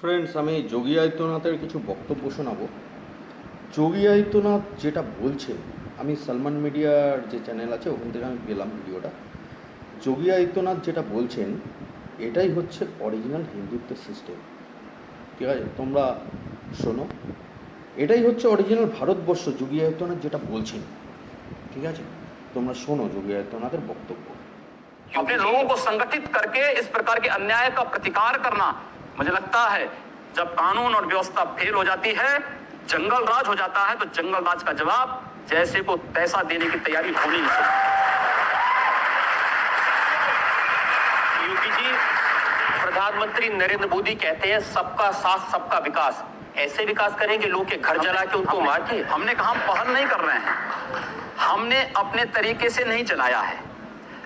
Friends, আমি যোগী আদিত্যনাথের কিছু বক্তব্য শোনাবো। যোগী আদিত্যনাথ যেটা বলছেন, আমি সালমান মিডিয়ার যে চ্যানেল আছে ওখান থেকে আমি পেলাম ভিডিওটা। যোগী আদিত্যনাথ যেটা বলছেন এটাই হচ্ছে অরিজিনাল হিন্দুত্বের সিস্টেম। ঠিক আছে, তোমরা শোনো, এটাই হচ্ছে অরিজিনাল ভারতবর্ষ। যোগী আদিত্যনাথ যেটা বলছেন, ঠিক আছে, তোমরা শোনো যোগী আদিত্যনাথের বক্তব্য। अपने लोगों को संगठित करके इस प्रकार के अन्याय का प्रतिकार करना, मुझे लगता है जब कानून और व्यवस्था फेल हो जाती है, जंगल राज हो जाता है, तो जंगल राज का जवाब जैसे को तैसा देने की तैयारी होनी ही चाहिए। यूपी जी, प्रधानमंत्री नरेंद्र मोदी कहते हैं सबका साथ सबका विकास। ऐसे विकास करेंगे लोग के घर जला के उनको मार के? हमने कहा पहल नहीं कर रहे हैं, हमने अपने तरीके से नहीं जलाया है।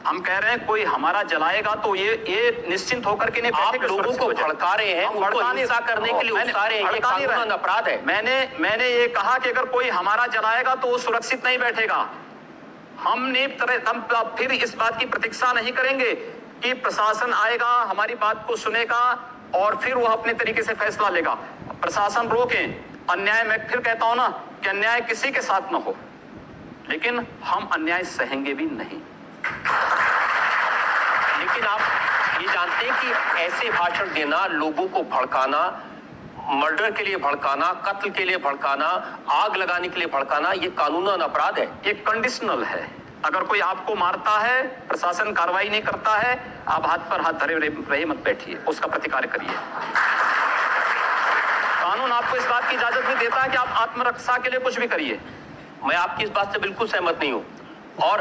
हम कह रहे हैं कोई हमारा जलाएगा तो ये निश्चिंत होकर के नहीं आप लोगों को भड़का रहे हैं, उनको हिंसा करने के लिए उकसा रहे हैं, ये कानूनन अपराध है। मैंने ये कहा कि अगर कोई हमारा जलाएगा तो वो सुरक्षित नहीं बैठेगा। हम फिर इस बात की प्रतीक्षा नहीं करेंगे कि प्रशासन आएगा, हमारी बात को सुनेगा और फिर वो अपने तरीके से फैसला लेगा। प्रशासन रोके अन्याय। मैं फिर कहता हूं ना कि अन्याय किसी के साथ न हो, लेकिन हम अन्याय सहेंगे भी नहीं। लेकिन आप ये जानते हैं कि ऐसे भाषण देना, लोगों को भड़काना, मर्डर के लिए भड़काना, कत्ल के लिए भड़काना, आग लगाने के लिए भड़काना, ये कानूनन अपराध है। ये कंडीशनल है। अगर कोई आपको मारता है, प्रशासन कार्रवाई नहीं करता है, आप हाथ पर हाथ धरे रहे मत बैठिए, उसका प्रतिकार करिए। कानून आपको इस बात की इजाजत भी देता है कि आप आत्मरक्षा के लिए कुछ भी करिए। मैं आपकी इस बात से बिल्कुल सहमत नहीं हूं। और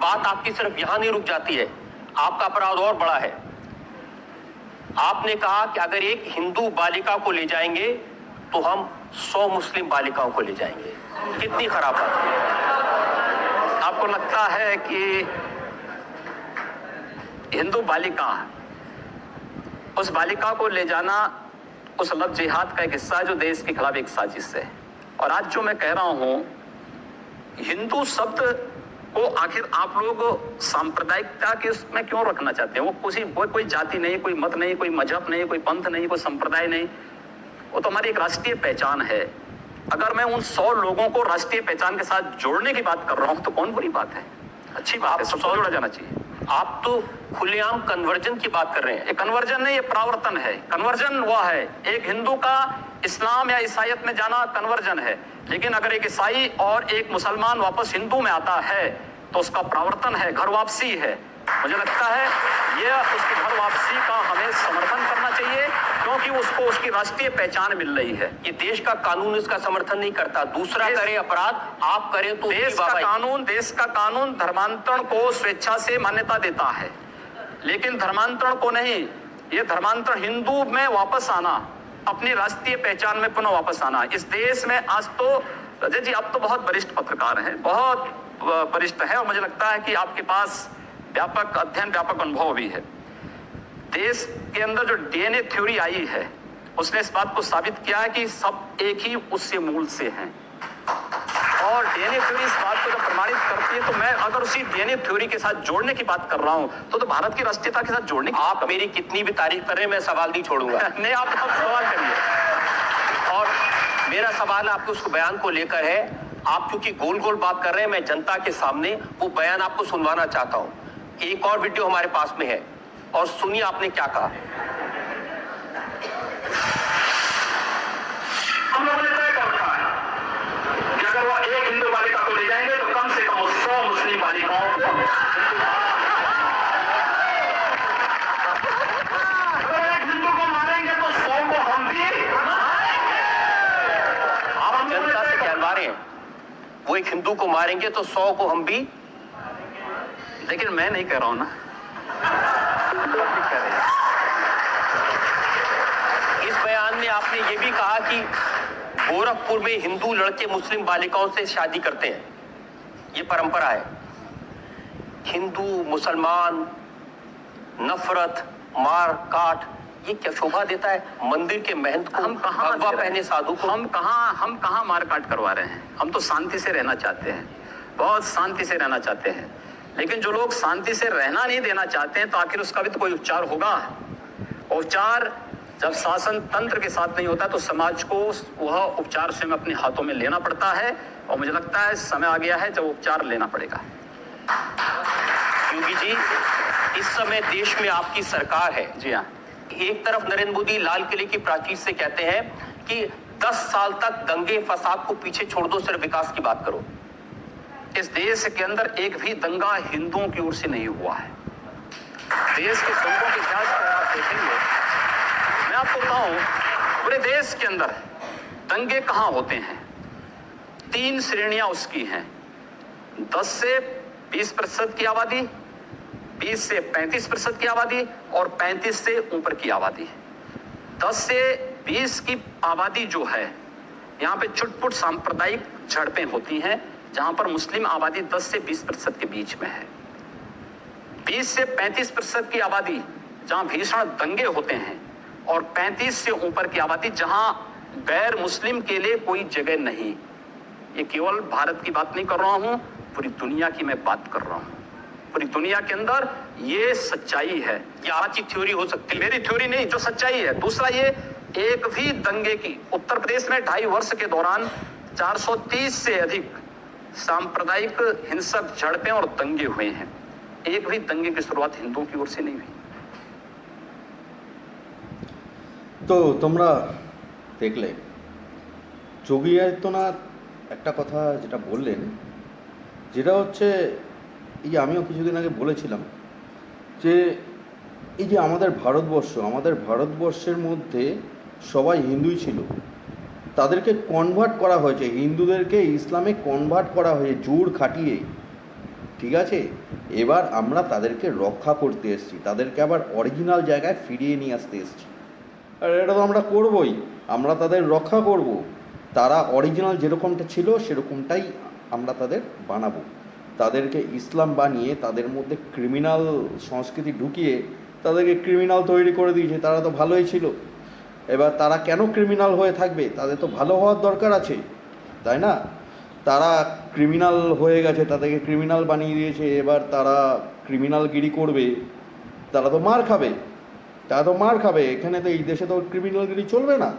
बात आपकी सिर्फ यहां नहीं रुक जाती है, आपका अपराध और बड़ा है। आपने कहा कि अगर एक हिंदू बालिका को ले जाएंगे तो हम 100 मुस्लिम बालिकाओं को ले जाएंगे। कितनी खराब बात है। आपको लगता है कि हिंदू बालिका, उस बालिका को ले जाना उस लव जिहाद का एक हिस्सा है जो देश के खिलाफ एक साजिश है। और आज जो मैं कह रहा हूं, हिंदू शब्द को आखिर आप लोग सांप्रदायिकता के उसमें क्यों रखना चाहते हैं? वो कोई जाति नहीं, कोई मत नहीं, कोई मजहब नहीं, कोई पंथ नहीं, कोई संप्रदाय नहीं। वो तो हमारी एक राष्ट्रीय पहचान है। अगर मैं उन 100 लोगों को राष्ट्रीय पहचान के साथ जोड़ने की बात कर रहा हूं तो कौन बुरी बात है? अच्छी बात है, सबको जोड़ा जाना चाहिए। आप तो खुलेआम कन्वर्जन की बात कर रहे हैं। ये कन्वर्जन नहीं, ये प्रावर्तन है। कन्वर्जन वो है, एक हिंदू का इस्लाम या ईसाईयत में जाना कन्वर्जन है। लेकिन अगर एक ईसाई और एक मुसलमान वापस हिंदू में आता है तो उसका प्रावर्तन है, घर वापसी है। मुझे लगता है ये उसकी घर वापसी का हमें समर्थन करना चाहिए, क्योंकि उसको उसकी राष्ट्रीय पहचान मिल रही है। ये देश का कानून इसका समर्थन नहीं करता। दूसरा करे अपराध, आप करें तो देश का कानून धर्मांतरण को स्वेच्छा से मान्यता देता है, लेकिन धर्मांतरण को नहीं। ये धर्मांतरण हिंदू में वापस आना, अपनी राष्ट्रीय पहचान में पुनः वापस आना। इस देश में आज तो रजत जी आप तो बहुत वरिष्ठ पत्रकार हैं, बहुत वरिष्ठ है, और मुझे लगता है कि आपके पास व्यापक अध्ययन, व्यापक अनुभव भी है। देश के अंदर जो डीएनए थ्योरी आई है उसने इस बात को साबित किया है कि सब एक ही उससे मूल से हैं। और डीएनए थ्योरी इस बात को जब प्रमाणित करती है, तो मैं अगर उसी डीएनए थ्योरी के साथ जोड़ने की बात कर रहा हूं तो भारत की राष्ट्रीयता के साथ जोड़ने की। आप मेरी कितनी भी तारीफ कर रहे हैं, मैं सवाल नहीं छोड़ूंगा। नहीं, आप सवाल करिए। और मेरा सवाल आपके उस बयान को लेकर है। आप क्योंकि गोल गोल बात कर रहे हैं, मैं जनता के सामने वो बयान आपको सुनवाना चाहता हूं। एक और वीडियो हमारे पास में है और सुनिए आपने क्या कहा। हम लोगों ने तय कर रखा है कि अगर वो एक हिंदू बालिका को ले जाएंगे तो कम से कम 100 मुस्लिम बालिकाओं को, अगर एक हिंदू को मारेंगे तो 100 को हम भी। आप जनता से कहलवा रहे हैं वो एक हिंदू को मारेंगे तो 100 को हम भी। लेकिन मैं नहीं कह रहा हूं ना, इस बयान में आपने ये भी कहा कि गोरखपुर में हिंदू लड़के मुस्लिम बालिकाओं से शादी करते हैं, ये परंपरा है। हिंदू मुसलमान, नफरत, मार काट, ये क्या शोभा देता है मंदिर के महंत को, भगवा पहने साधु को? हम कहां मार काट करवा रहे हैं? हम तो शांति से रहना चाहते हैं, बहुत शांति से रहना चाहते हैं। लेकिन जो लोग शांति से रहना नहीं देना चाहते हैं तो आखिर उसका भी तो कोई उपचार होगा। उपचार जब शासन तंत्र के साथ नहीं होता तो समाज को वह उपचार स्वयं अपने हाथों में लेना पड़ता है, और मुझे लगता है समय आ गया है जब उपचार लेना पड़ेगा। योगी जी, इस समय देश में आपकी सरकार है। जी हाँ, एक तरफ नरेंद्र मोदी लाल किले की प्राचीर से कहते हैं कि 10 साल तक दंगे फसाद को पीछे छोड़ दो, सिर्फ विकास की बात करो। इस देश के अंदर एक भी दंगा हिंदुओं की ओर से नहीं हुआ है। देश के दंगों के इतिहास को आप देखेंगे, मैं आपको बताऊं, पूरे देश के अंदर दंगे कहां होते हैं? 3 श्रेणियां उसकी हैं। 10 से 20% की आबादी, 20 से 35% की आबादी और 35 से ऊपर की आबादी। 10 से 20 की आबादी जो है, यहाँ पे छुटपुट सांप्रदायिक झड़पें होती हैं, जहां पर मुस्लिम आबादी 10 से 20% के बीच में है। 20 से 35% की आबादी जहां भीषण दंगे होते हैं, और 35 से ऊपर की आबादी जहां गैर मुस्लिम के लिए कोई जगह नहीं। ये केवल भारत की बात नहीं कर रहा हूं, पूरी दुनिया की मैं बात कर रहा हूं। पूरी दुनिया के अंदर ये सच्चाई है। ये आपकी थ्योरी हो सकती है। मेरी थ्योरी नहीं, जो सच्चाई है। दूसरा, ये एक भी दंगे की उत्तर प्रदेश में 2.5 वर्ष के दौरान 430 से अधिक सांप्रदायिक हिंसक झड़पें और दंगे हुए हैं। एक भी दंगे की शुरुआत हिंदुओं की ओर से नहीं हुई। তো তোমরা দেখলে যোগী আদিত্যনাথ একটা কথা যেটা বললেন, যেটা হচ্ছে এই যে আমিও কিছুদিন আগে বলেছিলাম যে এই যে আমাদের ভারতবর্ষের মধ্যে সবাই হিন্দুই ছিল, তাদেরকে কনভার্ট করা হয়েছে, হিন্দুদেরকে ইসলামে কনভার্ট করা হয়েছে জোর খাটিয়ে। ঠিক আছে, এবার আমরা তাদেরকে রক্ষা করতে এসেছি, তাদেরকে আবার অরিজিনাল জায়গায় ফিরিয়ে নিয়ে আসতে এসেছি। আর এটা তো আমরা করবই, আমরা তাদের রক্ষা করব। তারা অরিজিনাল যেরকমটা ছিল সেরকমটাই আমরা তাদের বানাবো। তাদেরকে ইসলাম বানিয়ে তাদের মধ্যে ক্রিমিনাল সংস্কৃতি ঢুকিয়ে তাদেরকে ক্রিমিনাল তৈরি করে দিয়েছে। তারা তো ভালোই ছিল, এবার তারা কেন ক্রিমিনাল হয়ে থাকবে? তাদের তো ভালো হওয়ার দরকার আছে, তাই না? তারা ক্রিমিনাল হয়ে গেছে, তাদেরকে ক্রিমিনাল বানিয়ে দিয়েছে, এবার তারা ক্রিমিনালগিরি করবে, তারা তো মার খাবে। এখানে তো এই দেশে তো ক্রিমিনালগিরি চলবে না।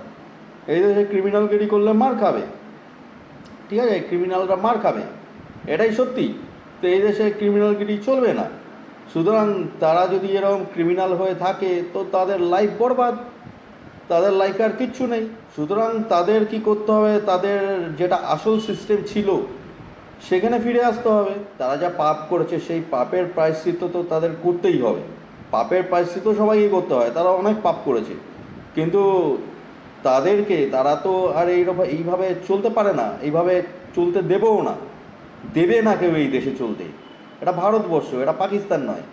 এই দেশে ক্রিমিনালগিরি করলে মার খাবে, ঠিক আছে, ক্রিমিনালরা মার খাবে, এটাই সত্যি। তো এই দেশে ক্রিমিনালগিরি চলবে না। সুতরাং তারা যদি এরকম ক্রিমিনাল হয়ে থাকে তো তাদের লাইফ বরবাদ, তাদের লাইফে আর কিচ্ছু নেই। সুতরাং তাদের কি করতে হবে? তাদের যেটা আসল সিস্টেম ছিল সেখানে ফিরে আসতে হবে। তারা যা পাপ করেছে সেই পাপের প্রায়শ্চিত্ত তো তাদের করতেই হবে। পাপের প্রায়শ্চিত্ত সবাইকে করতে হয়, তারা অনেক পাপ করেছে, কিন্তু তারা তো আর এইভাবে চলতে পারে না, এইভাবে চলতে দেবে না কেউ এই দেশে চলতে। এটা ভারতবর্ষ, এটা পাকিস্তান নয়।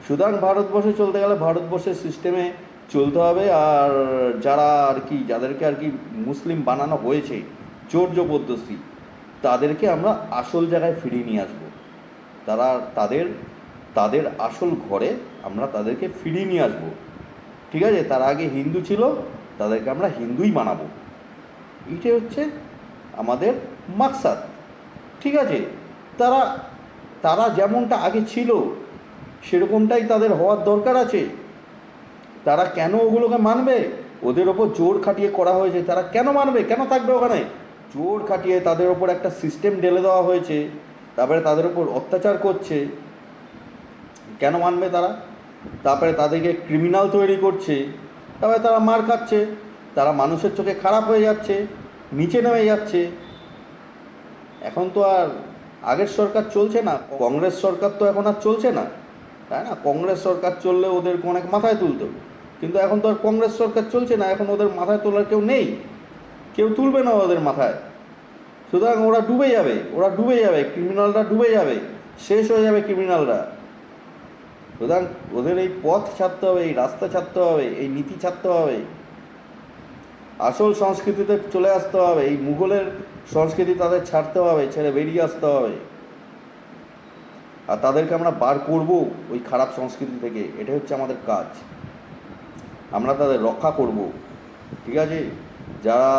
সুতরাং ভারতবর্ষে চলতে গেলে ভারতবর্ষের সিস্টেমে চলতে হবে। আর যাদেরকে আর কি মুসলিম বানানো হয়েছে জোর জবরদস্তি, তাদেরকে আমরা আসল জায়গায় ফিরিয়ে নিয়ে আসবো। তাদের আসল ঘরে আমরা তাদেরকে ফিরিয়ে নিয়ে আসবো। ঠিক আছে, তারা আগে হিন্দু ছিল, তাদেরকে আমরা হিন্দুই বানাবো। এইটাই হচ্ছে আমাদের মাকসাদ। ঠিক আছে, তারা যেমনটা আগে ছিল সেরকমটাই তাদের হওয়ার দরকার আছে। তারা কেন ওগুলোকে মানবে? ওদের ওপর জোর খাটিয়ে করা হয়েছে, তারা কেন মানবে? কেন থাকবে ওখানে? জোর খাটিয়ে তাদের ওপর একটা সিস্টেম ঢেলে দেওয়া হয়েছে, তারপরে তাদের ওপর অত্যাচার করছে, কেন মানবে তারা? তারপরে তাদেরকে ক্রিমিনাল তৈরি করছে, তারপরে তারা মার খাচ্ছে, তারা মানুষের চোখে খারাপ হয়ে যাচ্ছে, নিচে নেমে যাচ্ছে। এখন তো আর আগের সরকার চলছে না, কংগ্রেস সরকার তো এখন আর চলছে না, তাই না? কংগ্রেস সরকার চললে ওদেরকে অনেক মাথায় তুলতো, কিন্তু এখন তো আর কংগ্রেস সরকার চলছে না, এখন ওদের মাথায় তোলার কেউ নেই, কেউ তুলবে না ওদের মাথায়। সুতরাং ওরা ডুবে যাবে, ক্রিমিনালরা ডুবে যাবে, শেষ হয়ে যাবে ক্রিমিনালরা। সুতরাং ওদের এই পথ ছাড়তে হবে, এই রাস্তা ছাড়তে হবে, এই নীতি ছাড়তে হবে, আসল সংস্কৃতিতে চলে আসতে হবে। এই মুঘলের সংস্কৃতি তাদের ছাড়তে হবে, ছেড়ে বেরিয়ে আসতে হবে। আর তাদেরকে আমরা বার করব ওই খারাপ সংস্কৃতি থেকে, এটা হচ্ছে আমাদের কাজ। আমরা তাদের রক্ষা করব, ঠিক আছে? যারা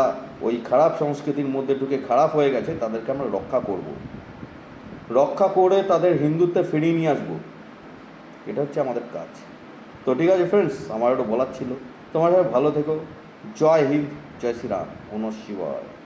ওই খারাপ সংস্কৃতির মধ্যে ঢুকে খারাপ হয়ে গেছে তাদেরকে আমরা রক্ষা করে তাদের হিন্দুত্বে ফিরিয়ে নিয়ে আসবো। এটা হচ্ছে আমাদের কাজ। তো ঠিক আছে ফ্রেন্ডস, আমার একটু বলার ছিল। তোমার সবাই ভালো থেকো। জয় হিন্দ, জয় শ্রীরাম, নমঃ শিবায়।